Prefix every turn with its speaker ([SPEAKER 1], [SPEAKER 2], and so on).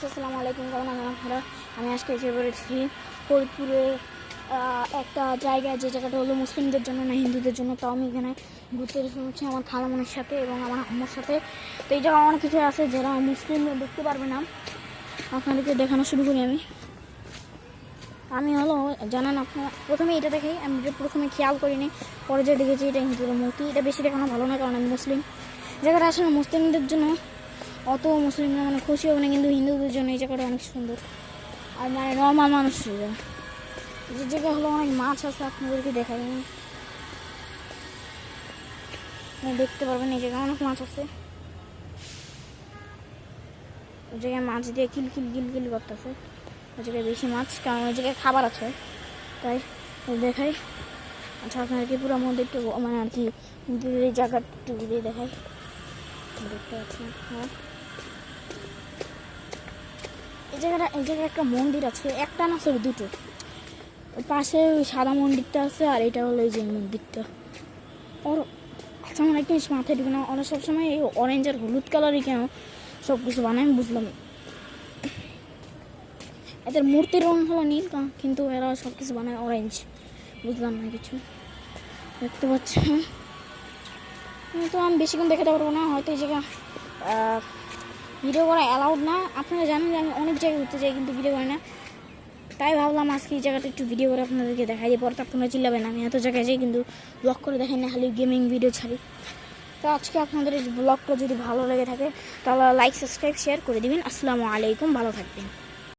[SPEAKER 1] Guys, আসসালামু আলাইকুম। কেমন আছেন আপনারা? আমি আজকে এসে পড়েছি ফরিদপুরে একটা জায়গায়, যে জায়গাটা হলো মুসলিমদের জন্য না হিন্দুদের জন্য। তো আমি এখানে ঘুরতে এসেছি আমার খালামনির সাথে এবং আমার আম্মুর সাথে। তো এই জায়গায় অনেক কিছু আছে যারা মুসলিমরা দেখতে পারবে না, আপনাদেরকে দেখানো শুরু করি। আমি হলো জানেন আপনারা, প্রথমে এটা দেখাই, আমি প্রথমে খেয়াল করিনি, পরে যে দেখেছি এটা হিন্দুদের মূর্তি। এটা বেশি দেখানো ভালো না, কারণ আমি মুসলিম। জায়গাটা আসলে মুসলিমদের জন্য অত মুসলিমরা খুশি হবে না, কিন্তু হিন্দুদের জন্য এই জায়গাটা অনেক সুন্দর আর নর্মাল মানুষ যে জায়গায় হলো অনেক মাছ আছে, আপনাদেরকে দেখাই, দেখতে পারবেন এই জায়গায় অনেক মাছ আছে। ওই জায়গায় মাছ দিয়ে কিল করতেছে। ওই জায়গায় বেশি মাছ, কারণ ওই জায়গায় খাবার আছে, তাই দেখাই। আচ্ছা, আপনাদেরকে পুরো মন্দিরটা আর কি এই জায়গাটা একটু ঘুরিয়ে দেখাই। দেখতে পাচ্ছেন এই জায়গায় একটা মন্দির আছে, একটা না সরি দুটো। পাশে ওই সাদা মন্দিরটা আছে, আর এটা হলো এই যে মন্দিরটা। ওর আচ্ছা, আমার একটা জিনিস মাথায় ঢুকে না, ওরা সবসময় এই অরেঞ্জ আর হলুদ কালারই কেন সব কিছু বানায়, আমি বুঝলাম। এদের মূর্তির রং হলো নীল, কিন্তু এরা সব কিছু বানায় অরেঞ্জ, বুঝলাম না কিছু। দেখতে পাচ্ছেন, তো আমি বেশিক্ষণ দেখাতে পারবো না, হয়তো এই জায়গা ভিডিও করা অ্যালাউড না। আপনারা জানেন যে আমি অনেক জায়গায় ঘুরতে যাই, কিন্তু ভিডিও করি না, তাই ভাবলাম আজকে এই জায়গাটা একটু ভিডিও করে আপনাদেরকে দেখাই দিয়ে। পরে তো আপনারা চিল্লাবেন আমি এত জায়গায় যাই কিন্তু ব্লগ করে দেখাই না, খালি গেমিং ভিডিও ছাড়ি। তো আজকে আপনাদের এই ব্লগটা যদি ভালো লেগে থাকে তাহলে লাইক, সাবস্ক্রাইব, শেয়ার করে দিবেন। আসসালামু আলাইকুম, ভালো থাকবেন।